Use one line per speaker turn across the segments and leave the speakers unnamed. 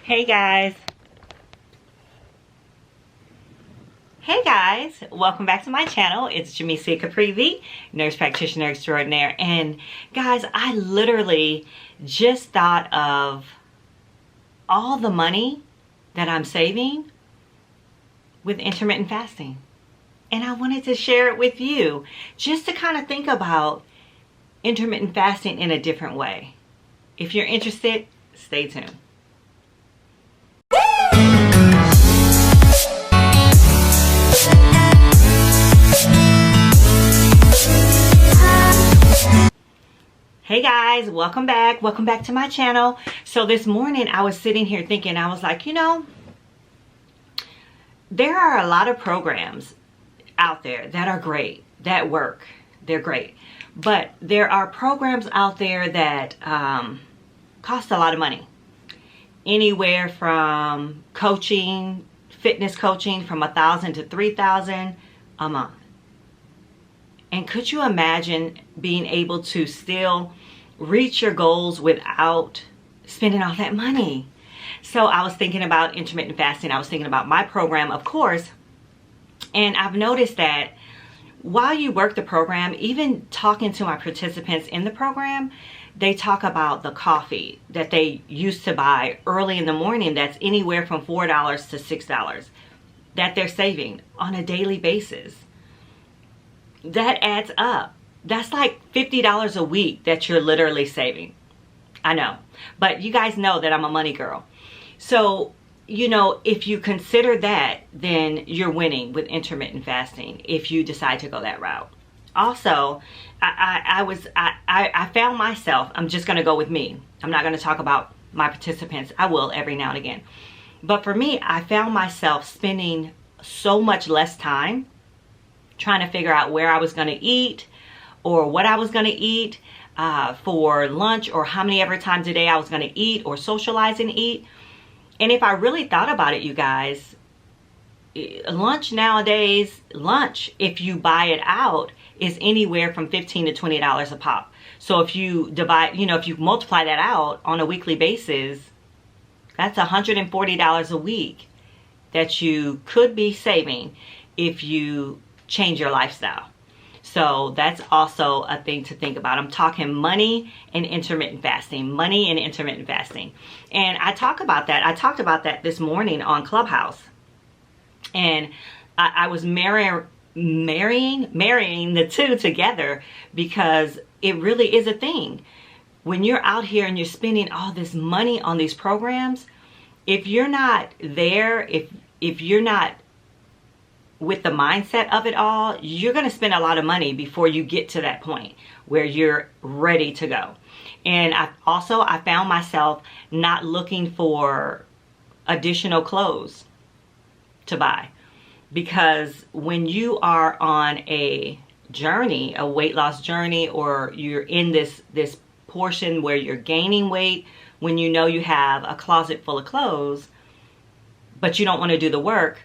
Hey guys. Hey guys, welcome back to my channel. It's Jamisa Caprivi, nurse practitioner extraordinaire. And guys, I literally just thought of all the money that I'm saving with intermittent fasting. And I wanted to share it with you just to kind of think about intermittent fasting in a different way. If you're interested, stay tuned. Hey guys, welcome back to my channel. So this morning I was sitting here thinking, I was like, there are a lot of programs out there that are great, that work, they're great, but there are programs out there that cost a lot of money, anywhere from coaching, fitness coaching, from $1,000 to $3,000 a month. And could you imagine being able to still reach your goals without spending all that money? So I was thinking about intermittent fasting. I was thinking about my program, of course. And I've noticed that while you work the program, even talking to my participants in the program, they talk about the coffee that they used to buy early in the morning that's anywhere from $4 to $6 that they're saving on a daily basis. That adds up. That's like $50 a week that you're literally saving. I know, but you guys know that I'm a money girl. So, if you consider that, then you're winning with intermittent fasting if you decide to go that route. Also, I found myself, I'm just going to go with me. I'm not going to talk about my participants. I will every now and again. But for me, I found myself spending so much less time trying to figure out where I was going to eat or what I was going to eat for lunch, or how many ever times a day I was going to eat or socialize and eat. And if I really thought about it, you guys, lunch nowadays, if you buy it out, is anywhere from $15 to $20 a pop. So if you divide, if you multiply that out on a weekly basis, that's $140 a week that you could be saving if you change your lifestyle. So that's also a thing to think about. I'm talking money and intermittent fasting, And I talked about that this morning on Clubhouse. And I was marrying the two together, because it really is a thing. When you're out here and you're spending all this money on these programs, if you're not there, if you're not with the mindset of it all, you're going to spend a lot of money before you get to that point where you're ready to go. And I found myself not looking for additional clothes to buy, because when you are on a journey, a weight loss journey, or you're in this portion where you're gaining weight, when you have a closet full of clothes, but you don't want to do the work,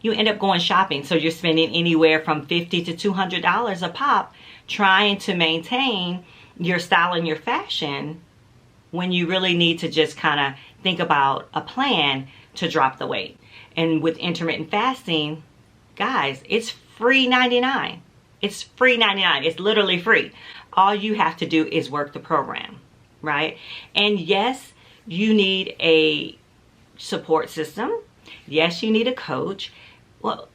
you end up going shopping. So you're spending anywhere from $50 to $200 a pop trying to maintain your style and your fashion, when you really need to just kind of think about a plan to drop the weight. And with intermittent fasting, guys, it's free 99. It's free 99. It's literally free. All you have to do is work the program, right? And yes, you need a support system. Yes, you need a coach. Well,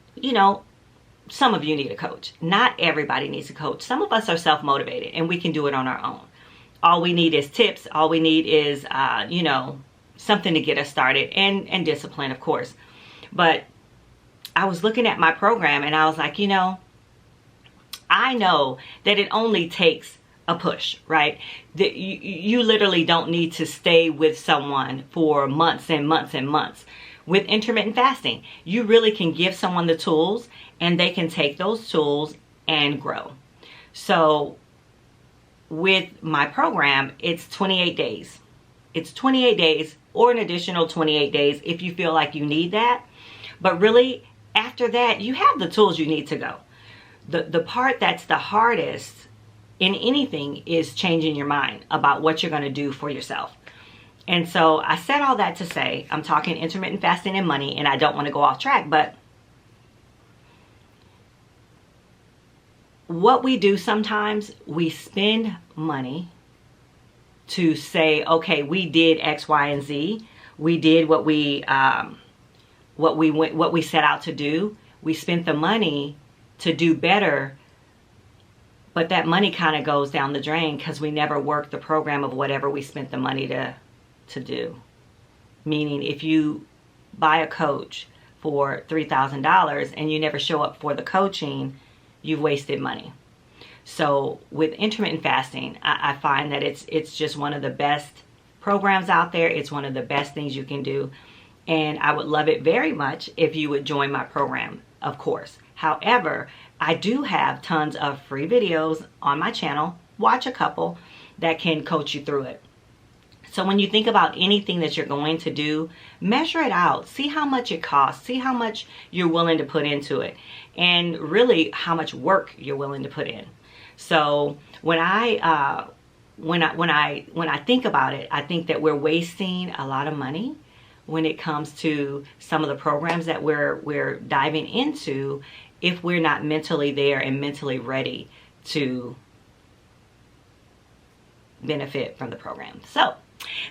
some of you need a coach. Not everybody needs a coach. Some of us are self-motivated and we can do it on our own. All we need is tips. All we need is, something to get us started, and discipline, of course. But I was looking at my program and I was like, I know that it only takes a push, right? That you literally don't need to stay with someone for months and months and months. With intermittent fasting, you really can give someone the tools and they can take those tools and grow. So with my program, it's 28 days. It's 28 days or an additional 28 days if you feel like you need that. But really, after that, you have the tools you need to go. The part that's the hardest in anything is changing your mind about what you're going to do for yourself. And so I said all that to say, I'm talking intermittent fasting and money, and I don't want to go off track, but what we do sometimes, we spend money to say, okay, we did X, Y, and Z. We did what we set out to do. We spent the money to do better, but that money kind of goes down the drain because we never worked the program of whatever we spent the money to do. Meaning, if you buy a coach for $3,000 and you never show up for the coaching, you've wasted money. So with intermittent fasting, I find that it's just one of the best programs out there. It's one of the best things you can do. And I would love it very much if you would join my program, of course. However, I do have tons of free videos on my channel. Watch a couple that can coach you through it. So when you think about anything that you're going to do, measure it out. See how much it costs. See how much you're willing to put into it. And really how much work you're willing to put in. So when I think about it, I think that we're wasting a lot of money when it comes to some of the programs that we're diving into if we're not mentally there and mentally ready to benefit from the program. So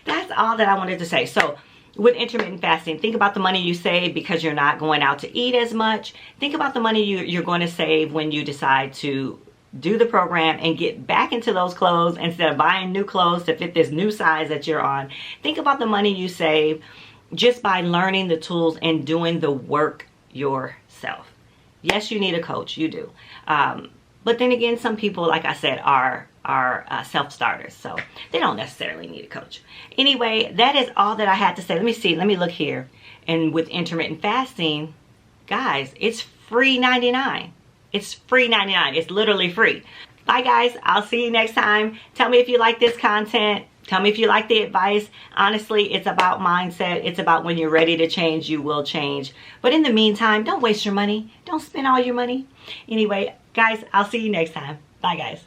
that's all that I wanted to say. So with intermittent fasting, think about the money you save because you're not going out to eat as much. Think about the money you're going to save when you decide to do the program and get back into those clothes instead of buying new clothes to fit this new size that you're on. Think about the money you save just by learning the tools and doing the work yourself. Yes, you need a coach, you do. But then again, some people, like I said, are self-starters, so they don't necessarily need a coach. Anyway, that is all that I had to say. Let me see, let me look here. And with intermittent fasting, guys, it's free 99. It's free 99. It's literally free. Bye guys, I'll see you next time. Tell me if you like this content. Tell me if you like the advice. Honestly, it's about mindset. It's about when you're ready to change, you will change. But in the meantime, don't waste your money. Don't spend all your money. Anyway, guys, I'll see you next time. Bye guys.